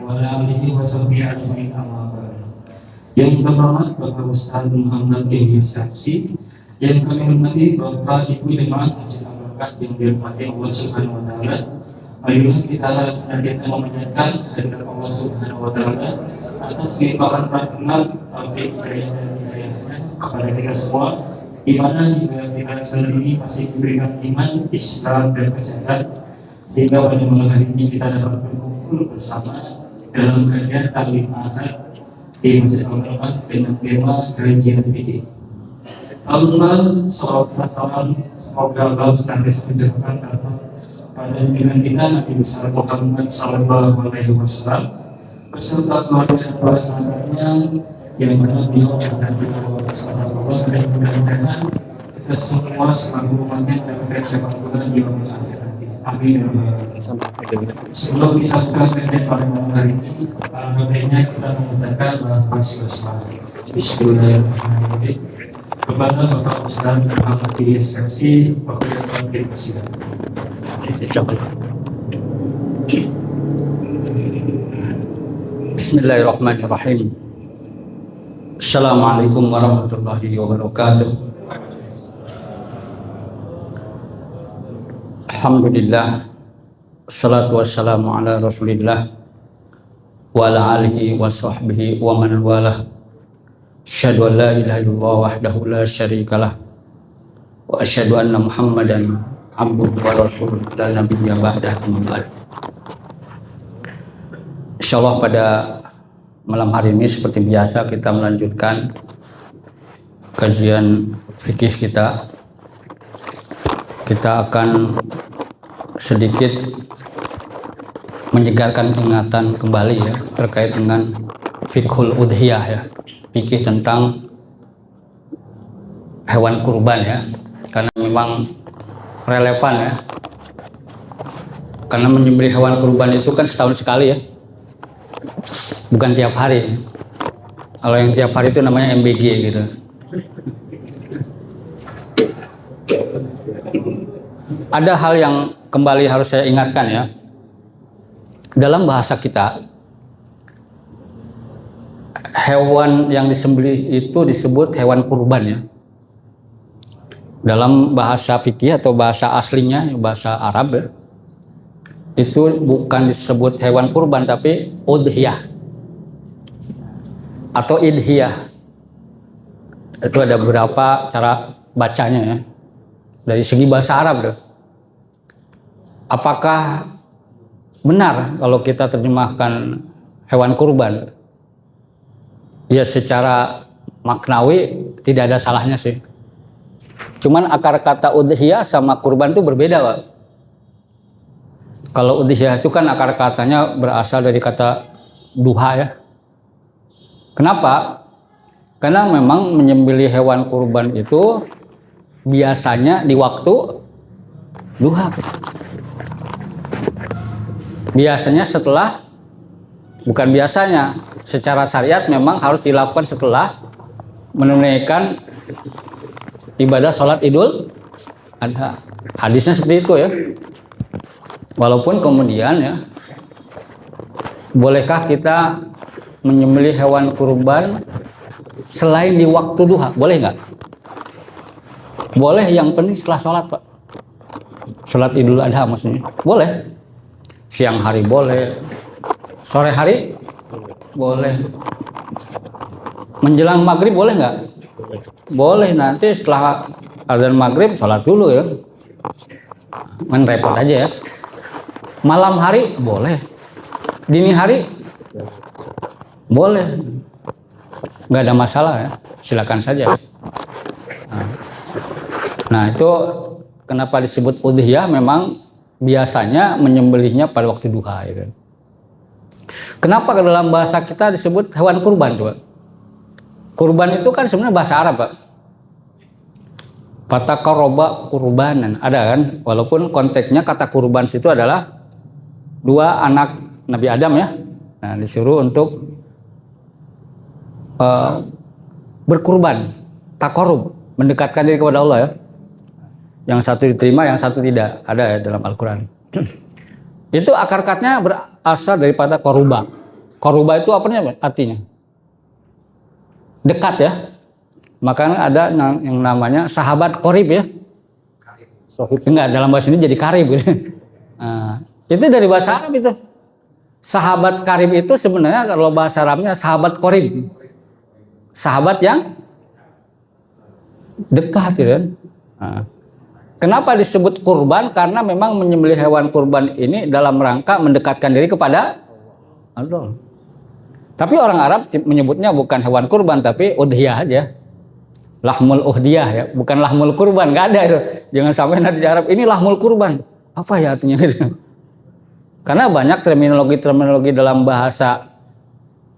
wa ala alihi wa sahbihi ajma'in amma ba'd. Yang terhormat Bapak Ustaz Muhammad Ilyas Saksi, yang kami hormati Bapak Ibu Jemaat Masjid Al-Barokah yang dirahmati Allah Subhanahu wa taala. Marilah kita senantiasa memanjatkan kehadirat Allah Subhanahu wa taala atas limpahan rahmat, taufik, hidayah dan hidayahnya kepada kita semua, di mana juga kita selalu ini masih diberikan iman, Islam dan kesehatan, sehingga pada malam hari ini kita dapat berkumpul bersama dalam kajian taklim ahad di Masjid Al-Barokah dengan tema kajian fikih. Alhamdulillah, salam semoga Allah senantiasa menjadikan pada pimpinan kita Nabi besar Muhammad Sallallahu Alaihi Wasallam beserta keluarga dan para sahabatnya yang mana beliau dan Allah dan mudah-mudahan kita semua selalu umatnya dapat keselamatan di yaumil akhir nanti. Amin. Sebelum kita buka kajian pada malam hari ini, alhamdulillah kita memutarkan bahasa Islam. Bismillahirrahmanirrahim. Kepada Bapak Ustaz Muhammad Ilyas Saksi, waktu yang terakhir persilakan. Bismillahirrahmanirrahim. Assalamualaikum warahmatullahi wabarakatuh. Alhamdulillah, assalatu wassalamu ala rasulillah wa ala alihi wa sahbihi wa man walah. Asyhadu an la ilaha illallah wahdahu la syarikalah wa asyhadu anna Muhammadan abduhu wa rasuluh la nabiyya ba'dahu amma ba'd. Insyaallah pada malam hari ini seperti biasa kita melanjutkan kajian fikih kita. Kita akan sedikit menyegarkan ingatan kembali ya terkait dengan fiqhul udhiyah ya. Fikih tentang hewan kurban ya, karena memang relevan ya, karena menyembelih hewan kurban itu kan setahun sekali ya, bukan tiap hari. Kalau yang tiap hari itu namanya MBG gitu. Ada hal yang kembali harus saya ingatkan ya, dalam bahasa kita hewan yang disembelih itu disebut hewan kurban ya. Dalam bahasa fikih atau bahasa aslinya, bahasa Arab ya, itu bukan disebut hewan kurban tapi udhiyah atau idhiyah. Itu ada beberapa cara bacanya ya. Dari segi bahasa Arab ya. Apakah benar kalau kita terjemahkan hewan kurban? Ya secara maknawi tidak ada salahnya sih. Cuman akar kata udhiyah sama kurban itu berbeda Pak. Kalau udhiyah itu kan akar katanya berasal dari kata duha ya. Kenapa? Karena memang menyembelih hewan kurban itu biasanya di waktu duha. Biasanya setelah, bukan biasanya, secara syariat memang harus dilakukan setelah menunaikan ibadah sholat Idul Adha. Hadisnya seperti itu ya. Walaupun kemudian ya, bolehkah kita menyembelih hewan kurban selain di waktu duha? Boleh nggak? Boleh, yang penting setelah sholat Pak. Sholat Idul Adha maksudnya. Boleh. Siang hari boleh. Sore hari boleh. Menjelang maghrib boleh nggak? Boleh, nanti setelah azan maghrib sholat dulu ya. Men repot aja ya. Malam hari boleh. Dini hari boleh. Nggak ada masalah ya. Silakan saja. Nah itu kenapa disebut udhiyah, memang biasanya menyembelihnya pada waktu duha ya kan. Kenapa dalam bahasa kita disebut hewan kurban coba? Kurban itu kan sebenarnya bahasa Arab Pak. Fataqarraba kurbanan, ada kan? Walaupun konteksnya kata kurban itu adalah dua anak Nabi Adam ya. Nah disuruh untuk berkurban, taqarrub, mendekatkan diri kepada Allah ya. Yang satu diterima, yang satu tidak, ada ya dalam Al-Quran. Itu akar katanya berasal daripada koruba. Koruba itu apa artinya? Dekat ya. Makanya ada yang namanya sahabat korib ya. Enggak, dalam bahasa ini jadi karib gitu. Nah, itu dari bahasa Arab itu. Sahabat karib itu sebenarnya kalau bahasa Arabnya sahabat korib. Sahabat yang dekat gitu kan. Nah, kenapa disebut kurban? Karena memang menyembelih hewan kurban ini dalam rangka mendekatkan diri kepada Allah. Tapi orang Arab menyebutnya bukan hewan kurban tapi udhiyah aja. Lahmul uhdiyah ya, bukan lahmul kurban, nggak ada itu. Jangan sampai nanti di Arab ini lahmul kurban. Apa ya artinya gitu? Karena banyak terminologi dalam bahasa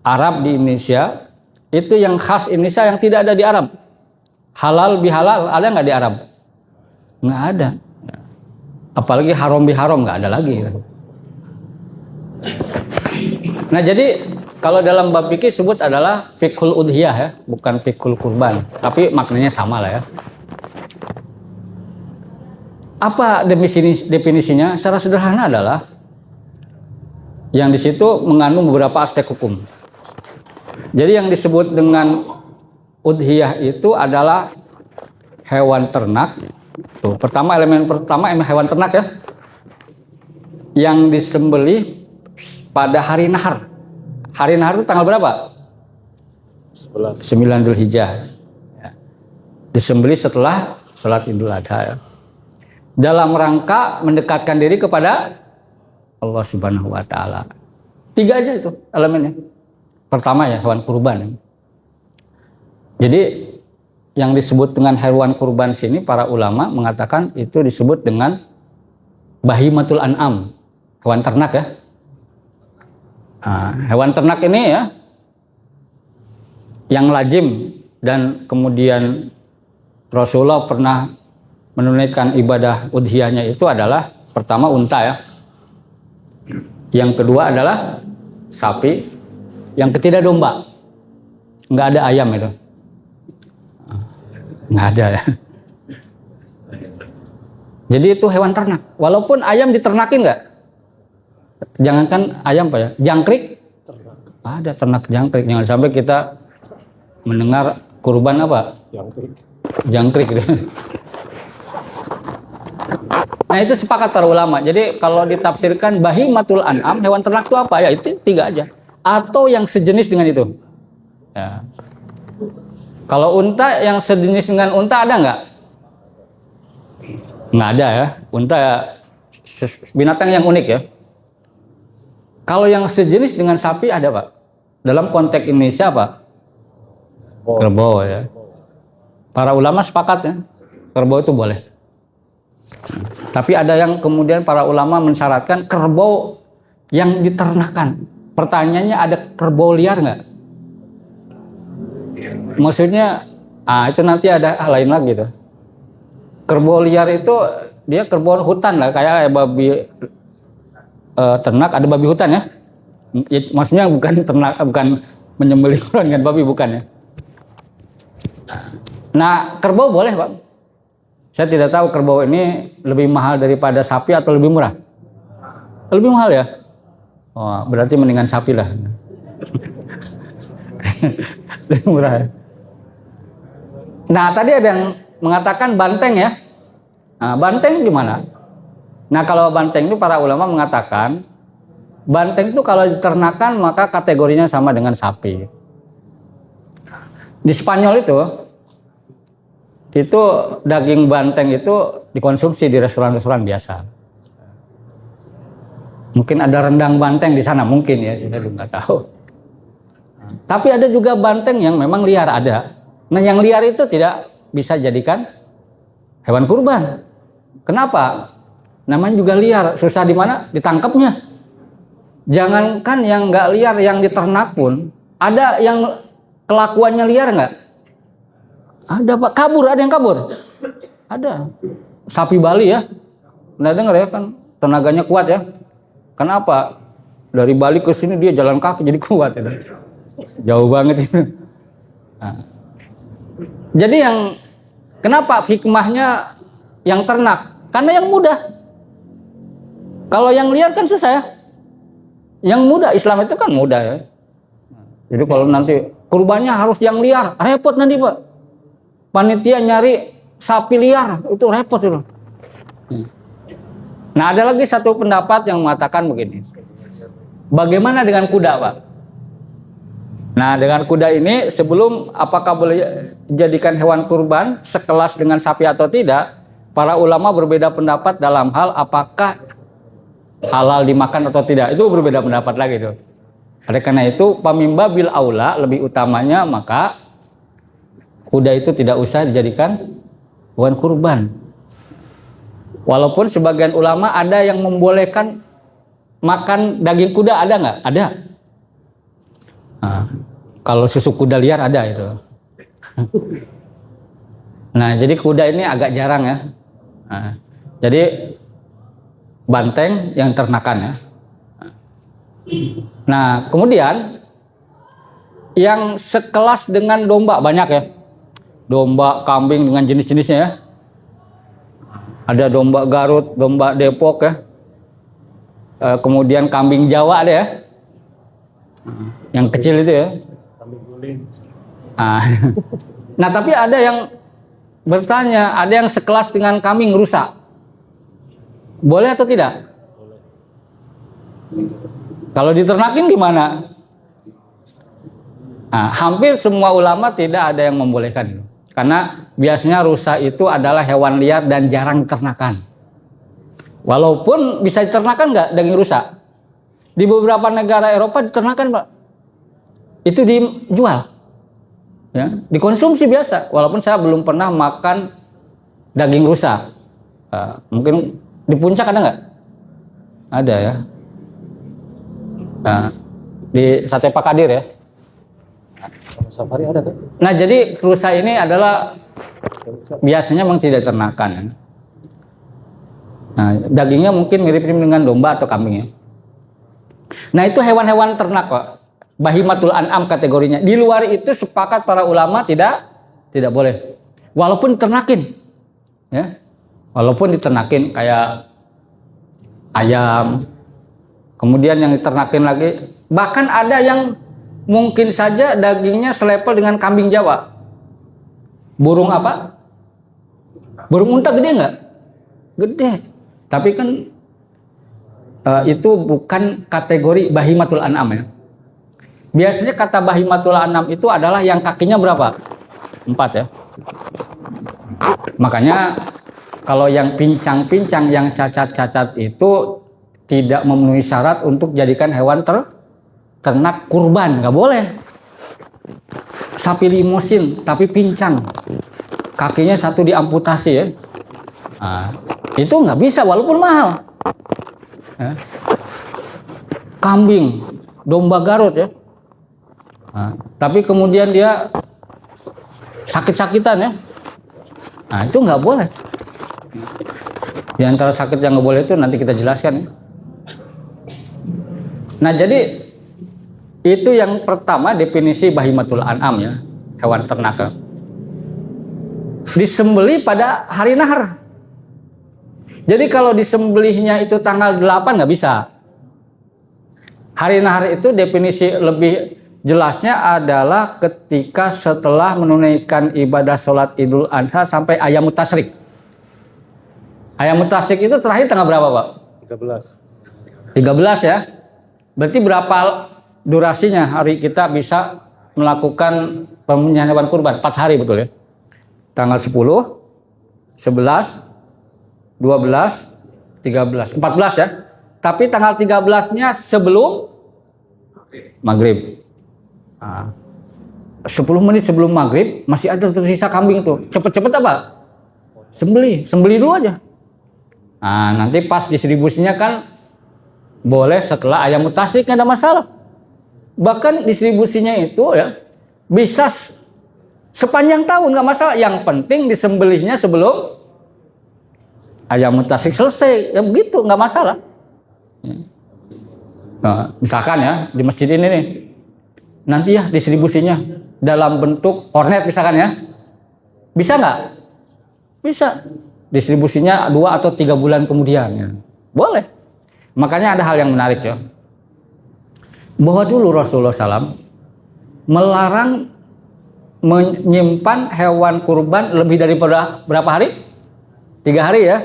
Arab di Indonesia itu yang khas Indonesia yang tidak ada di Arab. Halal bihalal ada nggak di Arab? Nggak ada. Apalagi haram biharam nggak ada lagi. Nah jadi kalau dalam bab fikih sebut adalah fiqhul udhiyah ya, bukan fiqhul kurban, tapi maknanya sama lah ya. Apa definisinya? Secara sederhana adalah yang di situ mengandung beberapa aspek hukum. Jadi yang disebut dengan udhiyah itu adalah hewan ternak. Tuh, elemen pertama hewan ternak ya, yang disembelih pada hari nahar. Hari nahar itu tanggal berapa? 9 Dzulhijjah. Ya. Disembelih setelah sholat Idul Adha ya. Dalam rangka mendekatkan diri kepada Allah Subhanahu wa Ta'ala. 3 aja itu elemennya. Pertama ya hewan kurban. Jadi yang disebut dengan hewan kurban sini para ulama mengatakan itu disebut dengan bahimatul an'am, hewan ternak ya. Nah, hewan ternak ini ya yang lazim dan kemudian Rasulullah pernah menunaikan ibadah udhiyahnya itu adalah pertama unta ya, yang kedua adalah sapi, yang ketiga domba. Nggak ada ayam itu, nggak ada ya. Jadi itu hewan ternak. Walaupun ayam diternakin nggak? Jangankan ayam Pak ya, jangkrik ada ternak jangkrik. Jangan sampai kita mendengar kurban apa? Jangkrik. Nah itu sepakat para ulama. Jadi kalau ditafsirkan bahimatul an'am, hewan ternak itu apa ya? Itu 3 aja. Atau yang sejenis dengan itu. Ya. Kalau unta yang sejenis dengan unta ada nggak? Nggak ada ya. Unta ya, binatang yang unik ya. Kalau yang sejenis dengan sapi ada Pak? Dalam konteks Indonesia Pak? Kerbau ya. Para ulama sepakat ya, kerbau itu boleh. Tapi ada yang kemudian para ulama mensyaratkan kerbau yang diternakan. Pertanyaannya ada kerbau liar nggak? Maksudnya, itu nanti ada lain lagi tuh. Kerbau liar itu dia kerbau hutan lah, kayak babi ternak, ada babi hutan ya. Maksudnya bukan ternak, bukan menyembelih dengan babi, bukan ya. Nah, kerbau boleh Pak. Saya tidak tahu kerbau ini lebih mahal daripada sapi atau lebih murah. Lebih mahal ya. Oh, berarti mendingan sapi lah. Lebih murah ya. Nah, tadi ada yang mengatakan banteng ya. Nah, banteng gimana? Nah, kalau banteng itu para ulama mengatakan banteng itu kalau diternakan maka kategorinya sama dengan sapi. Di Spanyol itu daging banteng itu dikonsumsi di restoran-restoran biasa. Mungkin ada rendang banteng di sana, mungkin ya, saya nggak tahu. Tapi ada juga banteng yang memang liar ada. Nah, yang liar itu tidak bisa jadikan hewan kurban. Kenapa? Namanya juga liar, susah di mana ditangkapnya. Jangankan yang nggak liar, yang diternak pun ada yang kelakuannya liar nggak? Ada Pak, kabur, ada yang kabur. Ada. Sapi Bali ya. Nah, dengar ya kan, tenaganya kuat ya. Kenapa? Dari Bali ke sini dia jalan kaki jadi kuat ya. Jauh banget itu. Nah. Jadi yang kenapa hikmahnya yang ternak? Karena yang mudah. Kalau yang liar kan susah ya. Yang mudah, Islam itu kan mudah ya. Jadi kalau nanti kurbannya harus yang liar, repot nanti Pak. Panitia nyari sapi liar, itu repot itu. Nah, ada lagi satu pendapat yang mengatakan begini. Bagaimana dengan kuda, Pak? Nah, dengan kuda ini sebelum apakah boleh dijadikan hewan kurban sekelas dengan sapi atau tidak, para ulama berbeda pendapat dalam hal apakah halal dimakan atau tidak. Itu berbeda pendapat lagi tuh. Oleh karena itu, pamimba bil aula lebih utamanya maka kuda itu tidak usah dijadikan hewan kurban. Walaupun sebagian ulama ada yang membolehkan makan daging kuda, ada nggak? Ada. Nah, kalau susu kuda liar ada itu. Nah, jadi kuda ini agak jarang ya. Nah, jadi banteng yang ternakan ya. Nah, kemudian yang sekelas dengan domba banyak ya. Domba, kambing dengan jenis-jenisnya ya. Ada domba Garut, domba Depok ya. Kemudian kambing Jawa ada ya. Yang kecil itu ya. Kambing guling. Nah, tapi ada yang bertanya, ada yang sekelas dengan kambing rusak. Boleh atau tidak? Boleh. Kalau diternakin gimana? Nah, hampir semua ulama tidak ada yang membolehkan. Karena biasanya rusa itu adalah hewan liar dan jarang diternakan. Walaupun bisa diternakan nggak daging rusa? Di beberapa negara Eropa diternakan, Pak. Itu dijual. Ya, dikonsumsi biasa. Walaupun saya belum pernah makan daging rusa. Mungkin di puncak ada nggak? Ada ya. Nah, di Sate Pak Kadir ya. Sama safari ada kan? Nah, jadi rusa ini adalah biasanya memang tidak ternakan ya. Nah, dagingnya mungkin mirip-mirip dengan domba atau kambing ya. Nah, itu hewan-hewan ternak Pak. Bahimatul an'am kategorinya. Di luar itu sepakat para ulama tidak boleh. Walaupun diternakin. Ya. Walaupun diternakin kayak ayam. Kemudian yang diternakin lagi, bahkan ada yang mungkin saja dagingnya selepel dengan kambing Jawa. Burung apa? Burung unta gede nggak? Gede. Tapi kan itu bukan kategori bahimatul an'am ya. Biasanya kata bahimatul an'am itu adalah yang kakinya berapa? 4 ya. Makanya kalau yang pincang-pincang, yang cacat-cacat itu tidak memenuhi syarat untuk jadikan hewan ternak kurban, nggak boleh. Sapi limusin tapi pincang, kakinya satu diamputasi ya. Nah, itu nggak bisa walaupun mahal. Ya. Kambing, domba Garut ya. Nah, tapi kemudian dia sakit-sakitan ya. Nah, itu nggak boleh. Di antara sakit yang nggak boleh itu nanti kita jelaskan ya. Nah, jadi itu yang pertama definisi bahimatul an'am ya, hewan ternak. Disembelih pada hari nahar. Jadi kalau disembelihnya itu tanggal 8 nggak bisa. Hari nahar itu definisi lebih jelasnya adalah ketika setelah menunaikan ibadah sholat Idul Adha sampai Ayyamut Tasyrik. Ayyamut Tasyrik itu terakhir tanggal berapa, Pak? 13 ya. Berarti berapa durasinya hari kita bisa melakukan penyembelihan hewan kurban? 4 hari betul ya? Tanggal 10, 11, 12, 13, 14 ya. Tapi tanggal 13-nya sebelum maghrib. Nah, 10 menit sebelum maghrib masih ada tersisa kambing tuh. Cepet-cepet apa? Sembelih dulu aja. Nah, nanti pas distribusinya kan boleh setelah Ayyamut Tasyrik, nggak ada masalah. Bahkan distribusinya itu ya bisa sepanjang tahun nggak masalah. Yang penting disembelihnya sebelum Ayyamut Tasyrik selesai, ya begitu nggak masalah. Nah, misalkan ya di masjid ini nih, nanti ya distribusinya dalam bentuk kornet misalkan ya, bisa nggak? Bisa. Distribusinya 2 atau 3 bulan kemudian, ya. Boleh. Makanya ada hal yang menarik ya, bahwa dulu Rasulullah SAW melarang menyimpan hewan kurban lebih daripada berapa hari? 3 hari ya.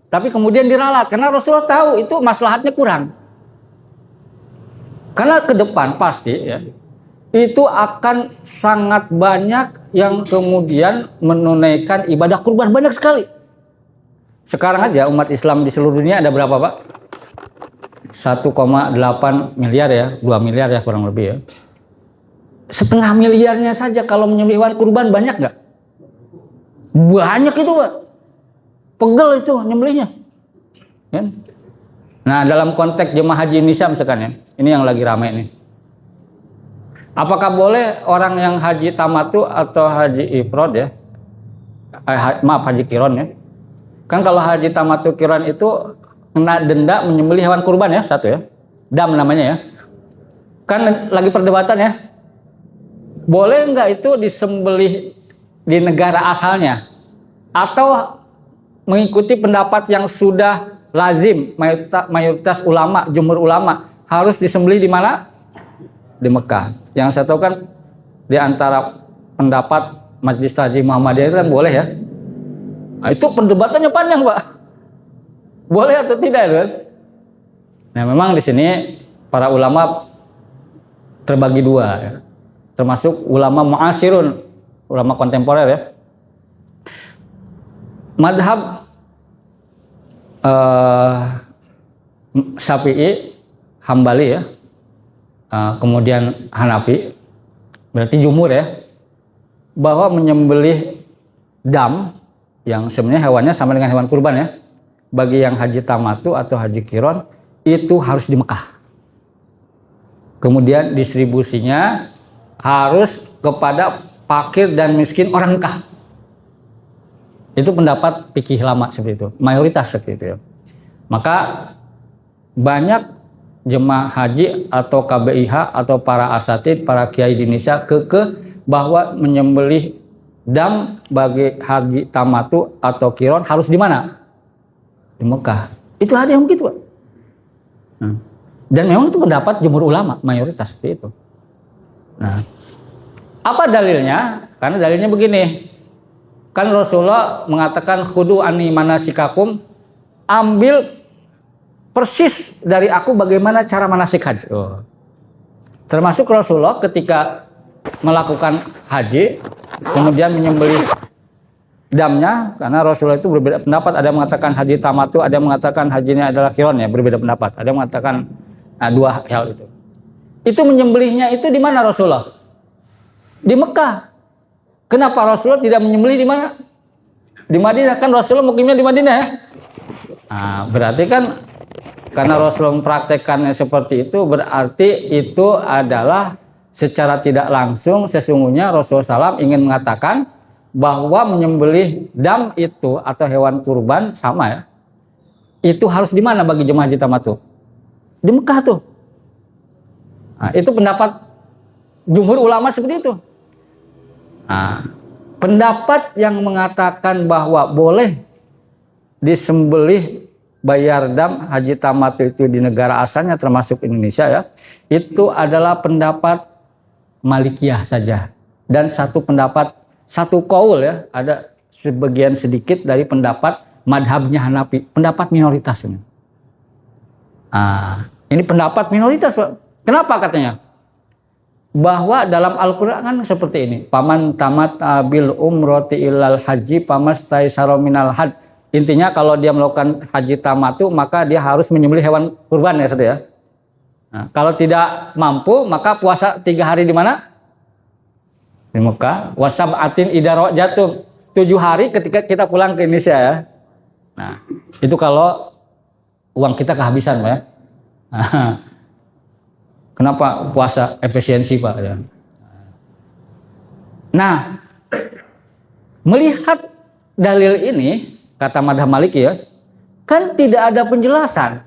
Tapi kemudian diralat karena Rasulullah tahu itu maslahatnya kurang. Karena ke depan pasti ya, itu akan sangat banyak yang kemudian menunaikan ibadah kurban, banyak sekali. Sekarang aja umat Islam di seluruh dunia ada berapa, Pak? 1,8 miliar ya, 2 miliar ya kurang lebih ya. Setengah miliarnya saja kalau menyembelih hewan kurban banyak nggak? Banyak itu, Pak. Pegel itu nyembelihnya. Ya. Nah, dalam konteks jemaah haji Indonesia misalkan ya, ini yang lagi ramai nih. Apakah boleh orang yang haji tamattu atau haji ifrad ya? Haji qiron ya. Kan kalau haji tamattu qiron itu kena denda menyembelih hewan kurban ya, satu ya. Dam namanya ya. Kan lagi perdebatan ya. Boleh nggak itu disembelih di negara asalnya? Atau mengikuti pendapat yang sudah lazim, mayoritas ulama, jumhur ulama, harus disembelih di mana? Di Mekah. Yang saya tahu kan di antara pendapat Majelis Haji Muhammadiyah itu kan boleh ya. Nah, itu perdebatannya panjang, Pak. Boleh atau tidak kan? Nah, memang di sini para ulama terbagi dua ya. Termasuk ulama mu'asirun, ulama kontemporer ya. Madhab Syafi'i, Hambali ya, kemudian Hanafi, berarti jumhur ya, bahwa menyembelih dam yang sebenarnya hewannya sama dengan hewan kurban ya, bagi yang haji tamattu atau haji qiron itu harus di Mekah. Kemudian distribusinya harus kepada fakir dan miskin orang Mekah. Itu pendapat fikih lama seperti itu, mayoritas seperti itu ya. Maka banyak jemaah haji atau KBIH atau para asatid, para kiai di Indonesia bahwa menyembelih dam bagi haji tamattu atau qiron harus di mana? Di Mekah. Itu ada yang begitu, Pak. Dan memang itu pendapat jumhur ulama, mayoritas seperti itu. Nah, apa dalilnya? Karena dalilnya begini. Kan Rasulullah mengatakan khudu anni manasikakum, ambil persis dari aku bagaimana cara manasik haji. Termasuk Rasulullah ketika melakukan haji, kemudian menyembelih damnya, karena Rasulullah itu berbeda pendapat. Ada yang mengatakan haji tamattu, ada yang mengatakan hajinya adalah qiron ya, berbeda pendapat. Ada yang mengatakan dua hal itu. Itu menyembelihnya itu di mana Rasulullah? Di Mekah. Kenapa Rasulullah tidak menyembelih di mana? Di Madinah. Kan Rasulullah mukimnya di Madinah ya. Nah, berarti kan karena Rasulullah mempraktekkannya seperti itu, berarti itu adalah secara tidak langsung sesungguhnya Rasulullah SAW ingin mengatakan bahwa menyembelih dam itu atau hewan kurban sama ya. Itu harus di mana bagi jemaah haji tamattu? Di Mekah tuh. Nah, itu pendapat jumhur ulama seperti itu. Nah, pendapat yang mengatakan bahwa boleh disembelih bayar dam haji tamattu itu di negara asalnya termasuk Indonesia ya, itu adalah pendapat Malikiyah saja, dan satu pendapat, satu qaul ya, ada sebagian sedikit dari pendapat madhabnya Hanafi, pendapat minoritas ini. Ini pendapat minoritas, Pak. Kenapa katanya? Bahwa dalam Al-Quran kan seperti ini, paman tamat bil umroti ilal haji pamastaisaro minal had. Intinya kalau dia melakukan haji tamattu maka dia harus menyembelih hewan kurban ya, ya. Nah, kalau tidak mampu maka puasa 3 hari di mana? Di Mekah. Wasab'atin idza jatuh 7 hari ketika kita pulang ke Indonesia ya. Nah, itu kalau uang kita kehabisan, Pak ya. Kenapa puasa efisiensi, Pak ya. Nah, melihat dalil ini kata madhab Maliki ya, kan tidak ada penjelasan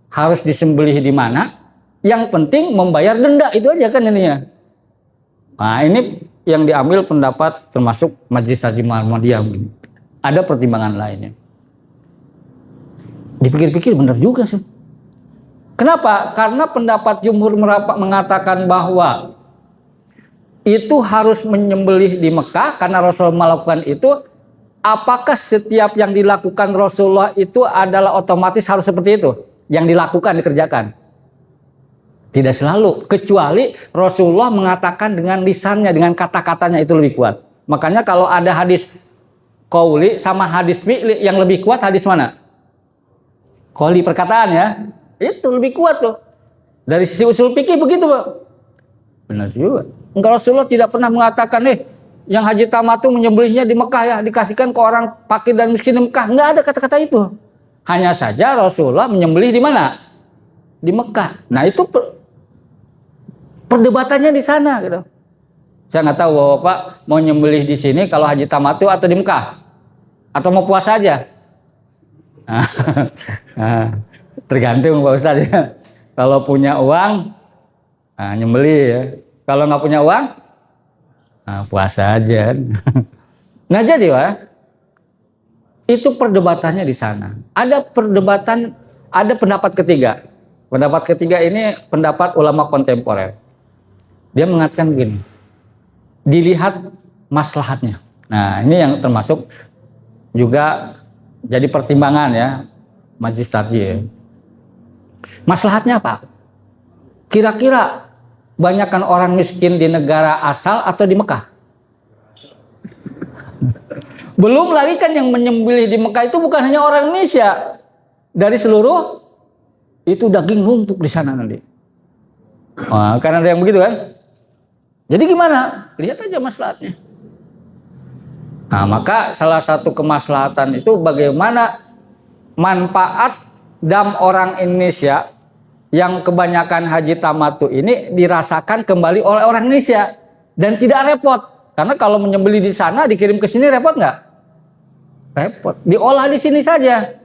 harus disembelih di mana, yang penting membayar denda, itu aja kan ininya. Nah, ini yang diambil pendapat termasuk Majelis Haji Muhammadiyah. Ada pertimbangan lainnya. Dipikir-pikir benar juga sih. Kenapa? Karena pendapat jumhur mengatakan bahwa itu harus menyembelih di Mekah karena Rasulullah melakukan itu, apakah setiap yang dilakukan Rasulullah itu adalah otomatis harus seperti itu? Yang dilakukan, dikerjakan? Tidak selalu, kecuali Rasulullah mengatakan dengan lisannya, dengan kata-katanya itu lebih kuat. Makanya kalau ada hadis qauli sama hadis fi'li, yang lebih kuat hadis mana? Qauli, perkataan ya. Itu lebih kuat tuh. Dari sisi usul fikih begitu, Pak. Benar juga. Enggak, Rasulullah tidak pernah mengatakan yang haji tamattu menyembelihnya di Mekah ya, dikasihkan ke orang fakir dan miskin di Mekah. Enggak ada kata-kata itu. Hanya saja Rasulullah menyembelih di mana? Di Mekah. Nah, itu perdebatannya di sana gitu. Saya nggak tahu Bapak mau nyembelih di sini kalau haji tamattu atau di Mekah, atau mau puasa aja. Tergantung Pak Ustadz ya. Kalau punya uang, nyembelih ya. Kalau nggak punya uang, puasa aja. Nah jadi Pak, itu perdebatannya di sana. Ada perdebatan, ada pendapat ketiga. Pendapat ketiga ini pendapat ulama kontemporer. Dia mengatakan begini, dilihat maslahatnya. Nah ini yang termasuk juga jadi pertimbangan ya majelis tarjih. Maslahatnya apa? Kira-kira banyakkan orang miskin di negara asal atau di Mekah? Belum lagi kan yang menyembelih di Mekah itu bukan hanya orang Indonesia, dari seluruh itu daging numpuk di sana nanti. Karena ada yang begitu kan? Jadi gimana? Lihat aja maslahatnya. Nah, maka salah satu kemaslahatan itu bagaimana manfaat dam orang Indonesia yang kebanyakan haji tamattu ini dirasakan kembali oleh orang Indonesia dan tidak repot. Karena kalau menyembelih di sana dikirim ke sini repot nggak? Repot. Diolah di sini saja.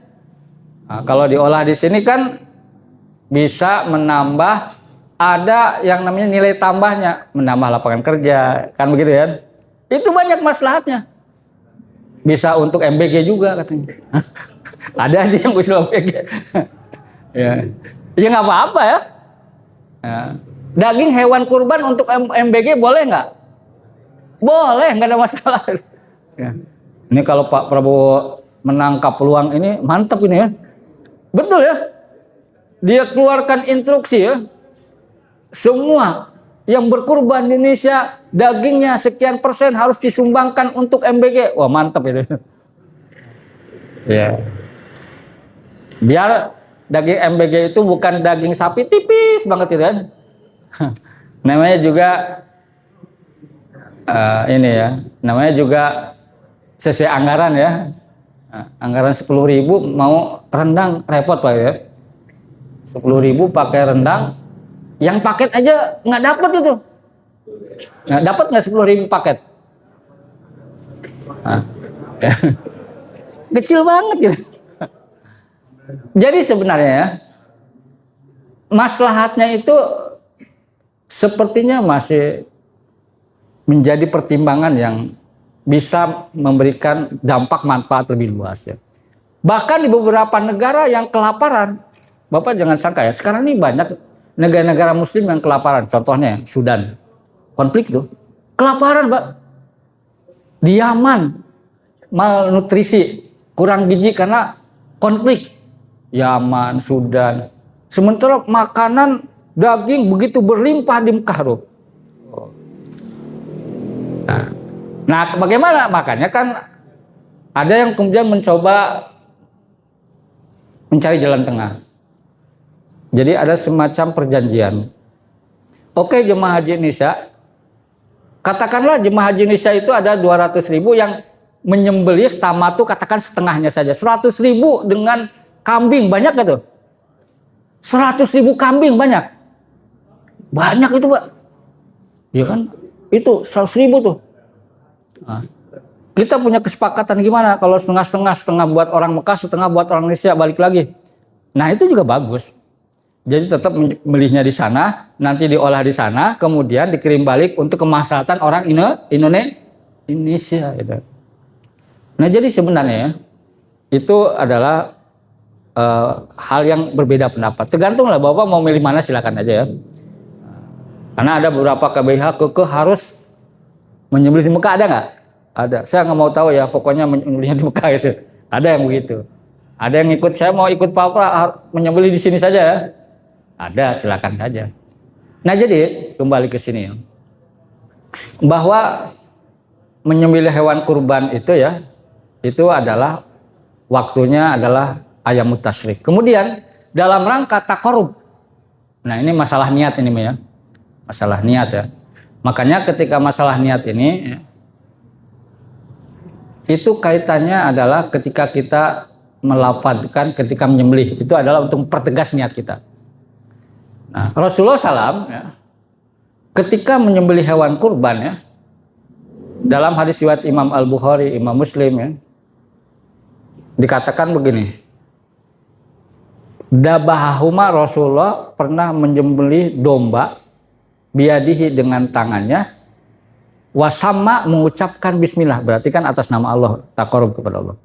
Nah, kalau diolah di sini kan bisa menambah, ada yang namanya nilai tambahnya, menambah lapangan kerja, kan begitu ya? Itu banyak maslahatnya. Bisa untuk MBG juga katanya. Ada aja yang usul MBG. Ya nggak apa-apa ya. Daging hewan kurban untuk MBG boleh nggak? Boleh, nggak ada masalah. Ya. Ini kalau Pak Prabowo menangkap peluang ini mantap ini ya. Betul ya. Dia keluarkan instruksi ya. Semua yang berkurban di Indonesia dagingnya sekian persen harus disumbangkan untuk MBG. Wah mantap itu. Ya. Biar daging MBG itu bukan daging sapi tipis banget itu kan. Namanya juga ini ya. Namanya juga sesuai anggaran ya. Anggaran 10.000 mau rendang repot Pak ya. 10.000 pakai rendang. Yang paket aja nggak dapat itu. Nggak dapat nggak 10.000 paket? Kecil banget gitu. Jadi sebenarnya ya, maslahatnya itu sepertinya masih menjadi pertimbangan yang bisa memberikan dampak manfaat lebih luas ya. Bahkan di beberapa negara yang kelaparan, Bapak jangan sangka ya, sekarang ini banyak negara-negara muslim yang kelaparan, contohnya Sudan, konflik tuh, kelaparan Pak. Di Yaman, malnutrisi, kurang gizi karena konflik. Yaman, Sudan. Sementara makanan daging begitu berlimpah di Mekah tuh. Nah, bagaimana? Makanya kan ada yang kemudian mencoba mencari jalan tengah. Jadi ada semacam perjanjian. Oke, jemaah haji Indonesia, katakanlah jemaah haji Indonesia itu ada 200.000 yang menyembelih tamattu, katakan setengahnya saja. 100.000 dengan kambing, banyak gak tuh? 100.000 kambing banyak. Banyak itu Pak. Ya kan? Itu 100.000 tuh. Nah, kita punya kesepakatan gimana kalau setengah-setengah, setengah buat orang Mekah, setengah buat orang Indonesia, balik lagi. Nah itu juga bagus. Jadi tetap belinya di sana, nanti diolah di sana, kemudian dikirim balik untuk kemaslahatan orang Indonesia. Gitu. Nah jadi sebenarnya itu adalah hal yang berbeda pendapat. Tergantung lah Bapak mau milih mana, silakan aja ya. Karena ada beberapa KBH harus Menyembelih di Mekah ada nggak? Ada. Saya nggak mau tahu ya, pokoknya menyembelihnya di Mekah itu. Ada yang begitu. Ada yang ikut, saya mau ikut Papa menyembelih di sini saja ya. Ada, silakan saja. Nah jadi kembali ke sini ya. Bahwa menyembelih hewan kurban itu ya, itu adalah waktunya adalah ayamut tasyrik. Kemudian dalam rangka taqarrub. Nah ini masalah niat ini ya. Masalah niat ya. Makanya ketika masalah niat ini ya, itu kaitannya adalah ketika kita melafadzkan ketika menyembelih, itu adalah untuk mempertegas niat kita. Nah, Rasulullah SAW ya, ketika menyembelih hewan kurban ya, dalam hadis riwayat Imam Al-Bukhari, Imam Muslim ya, dikatakan begini, dabahahuma, Rasulullah pernah menyembelih domba biadihi dengan tangannya, wasama mengucapkan bismillah, berarti kan atas nama Allah, taqarrub kepada Allah.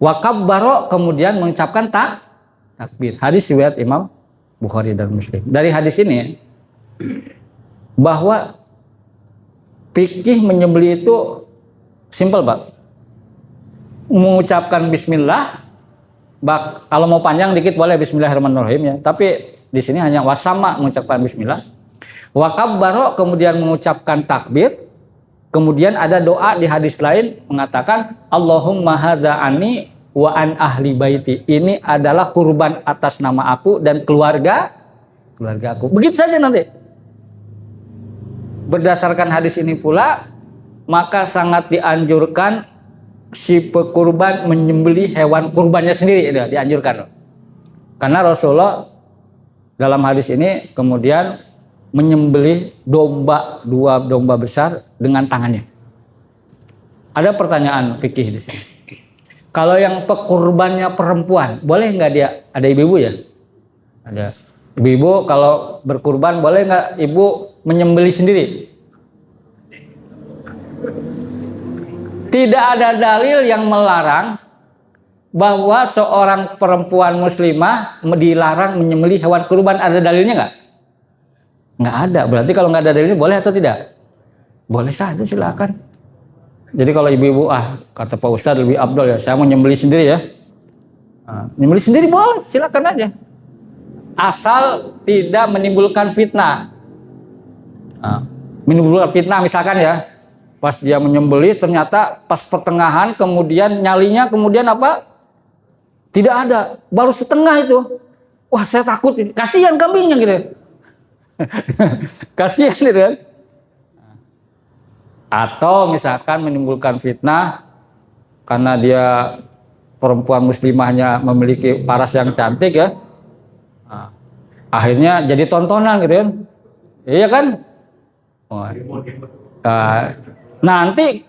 Wakabbaro kemudian mengucapkan takbir. Hadis riwayat Imam Bukhari dan Muslim. Dari hadis ini bahwa fikih menyembelih itu simpel, Pak. Mengucapkan bismillah, kalau mau panjang dikit boleh bismillahirrahmanirrahim ya, tapi di sini hanya wasama mengucapkan bismillah. Wakabbaro kemudian mengucapkan takbir. Kemudian ada doa di hadis lain mengatakan Allahumma hadza anni wa an ahli baiti. Ini adalah kurban atas nama aku dan keluarga aku. Begitu saja nanti. Berdasarkan hadis ini pula, maka sangat dianjurkan si pekurban menyembelih hewan kurbannya sendiri, itu dianjurkan. Karena Rasulullah dalam hadis ini kemudian menyembelih dua domba besar dengan tangannya. Ada pertanyaan fikih di sini. Kalau yang pekurbannya perempuan, boleh nggak dia? Ada ibu-ibu ya? Ada. Ibu-ibu kalau berkurban boleh nggak ibu menyembelih sendiri? Tidak ada dalil yang melarang bahwa seorang perempuan muslimah dilarang menyembelih hewan kurban. Ada dalilnya nggak? Nggak ada. Berarti kalau nggak ada dalilnya boleh atau tidak? Boleh saja, silakan. Jadi kalau ibu-ibu, kata Pak Ustadz lebih abdol ya, saya mau nyembelih sendiri ya. Nyembelih sendiri boleh, silakan aja. Asal tidak menimbulkan fitnah. Menimbulkan fitnah misalkan ya, pas dia menyembelih ternyata pas pertengahan kemudian nyalinya kemudian apa? Tidak ada, baru setengah itu. Wah saya takut, kasihan kambingnya gitu. Kasihan gitu kan. Atau misalkan menimbulkan fitnah karena dia perempuan muslimahnya memiliki paras yang cantik ya. Akhirnya jadi tontonan gitu kan. Iya kan? Nanti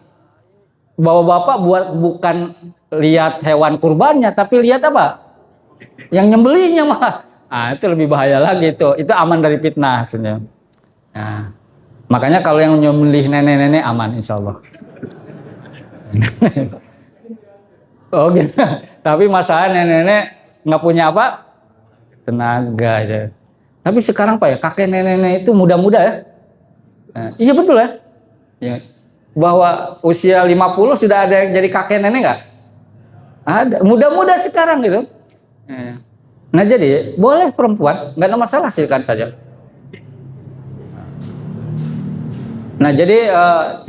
bapak-bapak bukan lihat hewan kurbannya tapi lihat apa? Yang nyembelihnya malah. Itu lebih bahaya lagi itu. Itu aman dari fitnah sebenarnya. Nah, makanya kalau yang nyembelih nenek-nenek aman insya Allah. Oh gitu. Tapi masalah nenek-nenek nggak punya apa? Tenaga aja. Tapi sekarang Pak ya, kakek nenek-nenek itu muda-muda ya. Iya betul ya. Ya. Bahwa usia 50 sudah ada yang jadi kakek nenek nggak? Ada. Muda-muda sekarang gitu. Nah jadi boleh perempuan, nggak ada masalah, silakan saja. Nah jadi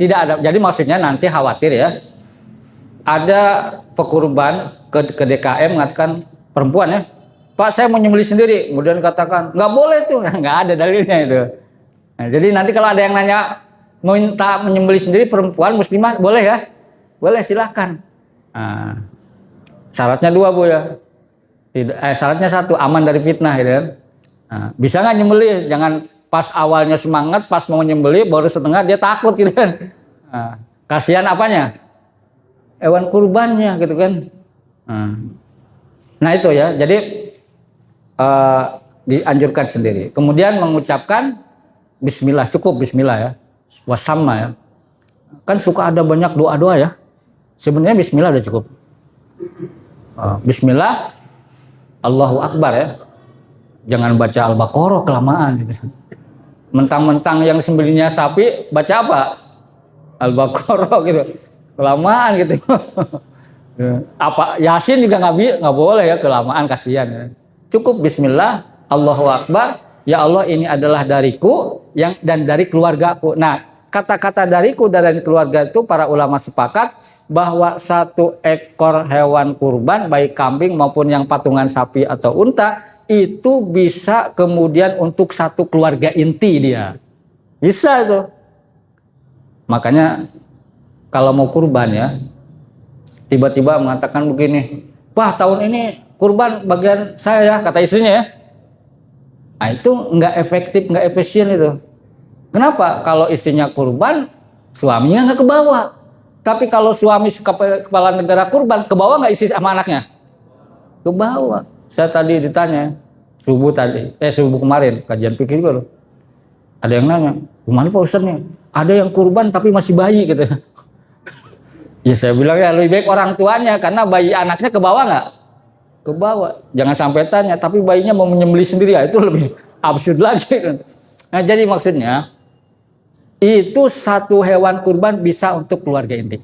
tidak ada. Jadi maksudnya nanti khawatir ya. Ada pekurban ke DKM mengatakan perempuan ya, Pak saya mau nyembelih sendiri. Kemudian katakan nggak boleh tuh, nggak ada dalilnya itu. Nah, jadi nanti kalau ada yang nanya minta menyembelih sendiri perempuan muslimah boleh ya? Boleh silakan. Syaratnya 2 Bu ya. Syaratnya 1 aman dari fitnah gitu kan. Bisa nggak nyembelih? Jangan pas awalnya semangat, pas mau nyembelih baru setengah dia takut gitu kan. Kasihan apanya? Hewan kurbannya gitu kan. Nah itu ya. Jadi dianjurkan sendiri. Kemudian mengucapkan bismillah, cukup bismillah ya. Wasamma ya. Kan suka ada banyak doa-doa ya. Sebenarnya bismillah udah cukup. Bismillah, Allahu Akbar ya. Jangan baca Al-Baqarah kelamaan gitu. Mentang-mentang yang sembelihnya sapi baca apa? Al-Baqarah gitu. Kelamaan gitu. Apa Yasin juga nggak boleh ya, kelamaan kasihan ya. Cukup bismillah, Allahu Akbar. Ya Allah, ini adalah dariku dan dari keluargaku. Nah, kata-kata dariku dan dari keluarga itu para ulama sepakat bahwa satu ekor hewan kurban baik kambing maupun yang patungan sapi atau unta itu bisa kemudian untuk satu keluarga inti dia. Bisa itu. Makanya kalau mau kurban ya, tiba-tiba mengatakan begini, wah tahun ini kurban bagian saya ya, kata istrinya ya. Nah itu nggak efektif, nggak efisien itu. Kenapa? Kalau istrinya kurban, suaminya nggak kebawa. Tapi kalau suami kepala negara kurban, kebawa nggak istri sama anaknya? Kebawa. Saya tadi ditanya, subuh kemarin, kajian pikir juga loh. Ada yang nanya, gimana Pak Ustadz nih? Ada yang kurban tapi masih bayi gitu. Ya saya bilang ya lebih baik orang tuanya, karena bayi anaknya kebawa nggak? Kebawa. Jangan sampai tanya, tapi bayinya mau menyembelih sendiri, ya itu lebih absurd lagi. Nah jadi maksudnya, itu satu hewan kurban bisa untuk keluarga inti.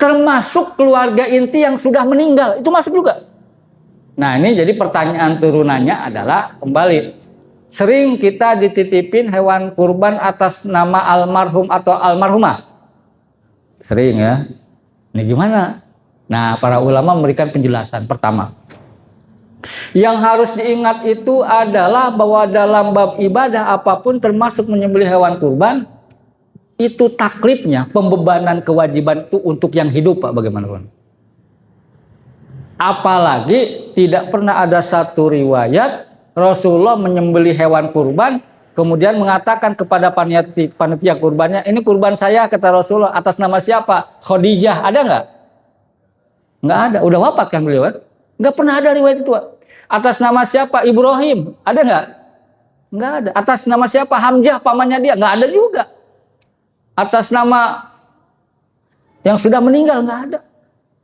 Termasuk keluarga inti yang sudah meninggal, itu masuk juga. Nah ini jadi pertanyaan turunannya adalah kembali. Sering kita dititipin hewan kurban atas nama almarhum atau almarhumah. Sering ya. Ini gimana? Nah, para ulama memberikan penjelasan. Pertama, yang harus diingat itu adalah bahwa dalam bab ibadah apapun termasuk menyembelih hewan kurban, itu taklifnya, pembebanan kewajiban itu untuk yang hidup, Pak, bagaimanapun. Apalagi tidak pernah ada satu riwayat Rasulullah menyembelih hewan kurban kemudian mengatakan kepada panitia kurbannya, ini kurban saya, kata Rasulullah, atas nama siapa? Khadijah. Ada nggak? Nggak ada. Udah wafat kan beliau kan? Nggak pernah ada riwayat itu, Pak. Atas nama siapa? Ibrahim. Ada nggak? Nggak ada. Atas nama siapa? Hamzah, pamannya dia. Nggak ada juga. Atas nama yang sudah meninggal nggak ada.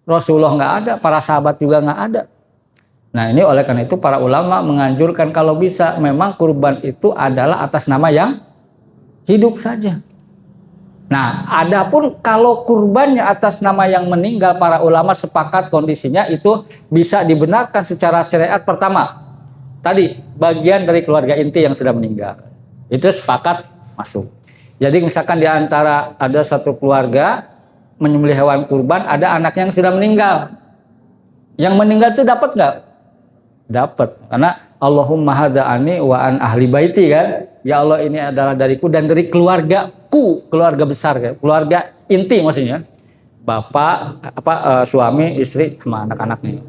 Rasulullah nggak ada. Para sahabat juga nggak ada. Nah ini oleh karena itu para ulama menganjurkan kalau bisa memang kurban itu adalah atas nama yang hidup saja. Nah adapun kalau kurbannya atas nama yang meninggal, para ulama sepakat kondisinya itu bisa dibenarkan secara syariat. Pertama tadi bagian dari keluarga inti yang sudah meninggal, itu sepakat masuk. Jadi misalkan di antara ada satu keluarga menyembelih hewan kurban, ada anaknya yang sudah meninggal. Yang meninggal itu dapat nggak? Dapat, karena Allahumma hada'ani wa an ahli baiti kan. Ya Allah, ini adalah dariku dan dari keluargaku, keluarga besar kan? Keluarga inti maksudnya. Bapak, suami, istri sama anak-anaknya.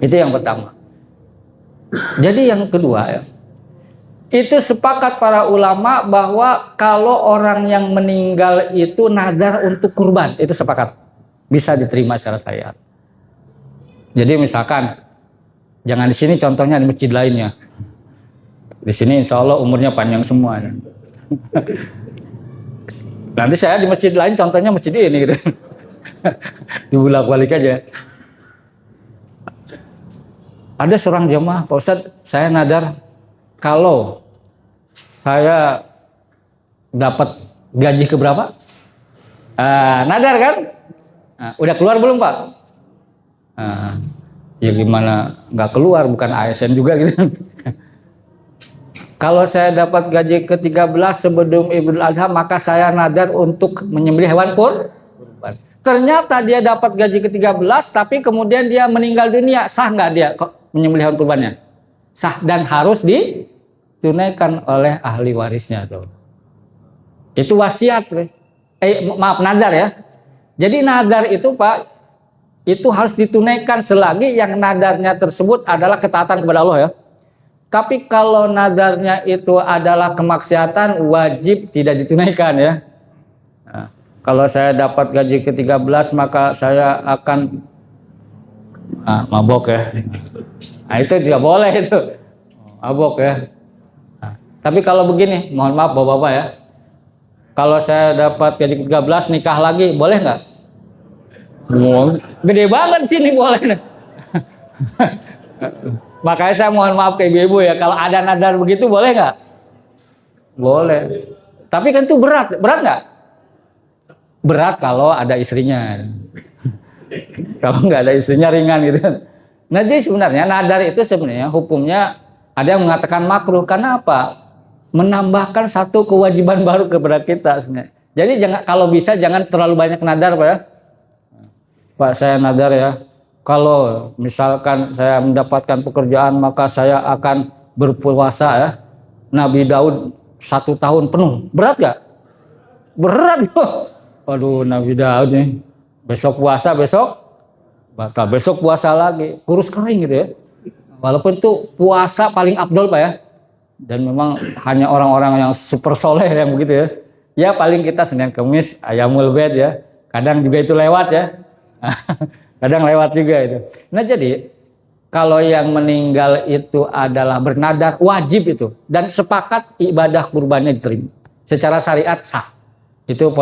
Itu yang pertama. Jadi yang kedua ya, itu sepakat para ulama bahwa kalau orang yang meninggal itu nadar untuk kurban, itu sepakat. Bisa diterima secara syariat. Jadi misalkan, jangan di sini, contohnya di masjid lainnya. Di sini insya Allah umurnya panjang semua. Nanti saya di masjid lain, contohnya masjid ini gitu. Dibulak-balik aja. Ada seorang jemaah, Pak Ustadz, saya nadar kalau saya dapat gaji keberapa? Nadar kan? Udah keluar belum, Pak? Ya gimana nggak keluar, bukan ASN juga gitu. Kalau saya dapat gaji ke-13 sebelum Idul Adha, maka saya nadar untuk menyembelih hewan kurban. Ternyata dia dapat gaji ke-13 tapi kemudian dia meninggal dunia, sah nggak dia kok menyembelih hewan kurbannya? Sah dan harus ditunaikan oleh ahli warisnya tuh. Itu wasiat, nadar ya. Jadi nadar itu, Pak, itu harus ditunaikan selagi yang nadarnya tersebut adalah ketaatan kepada Allah ya. Tapi kalau nadarnya itu adalah kemaksiatan, wajib tidak ditunaikan ya. Nah, kalau saya dapat gaji ke-13 maka saya akan mabok ya. Nah itu tidak boleh itu, mabok ya. Nah, tapi kalau begini, mohon maaf bapak-bapak ya. Kalau saya dapat gaji ke-13 nikah lagi, boleh nggak? Gede banget sini boleh. Makanya saya mohon maaf ke ibu-ibu ya, kalau ada nadar begitu boleh nggak? Boleh. Tapi kan itu berat nggak? berat kalau ada istrinya. Kalau nggak ada istrinya ringan gitu. Nah, jadi sebenarnya nadar itu sebenarnya hukumnya ada yang mengatakan makruh. Karena apa? Menambahkan satu kewajiban baru kepada kita sebenarnya. Jadi jangan, kalau bisa jangan terlalu banyak nadar, Pak ya. Pak, saya nadar ya, kalau misalkan saya mendapatkan pekerjaan maka saya akan berpuasa ya. Nabi Daud 1 tahun penuh. Berat gak? Berat. Waduh, Nabi Daud nih. Besok puasa, besok batal. Besok puasa lagi. Kurus kering gitu ya. Walaupun itu puasa paling abdol, Pak ya. Dan memang hanya orang-orang yang super soleh yang begitu ya. Ya paling kita Senin Kemis Ayamul Bed ya. Kadang juga itu lewat ya. Kadang lewat juga itu. Nah, jadi kalau yang meninggal itu adalah bernadar, wajib itu. Dan sepakat ibadah kurbannya diterima. Secara syariat sah. Itu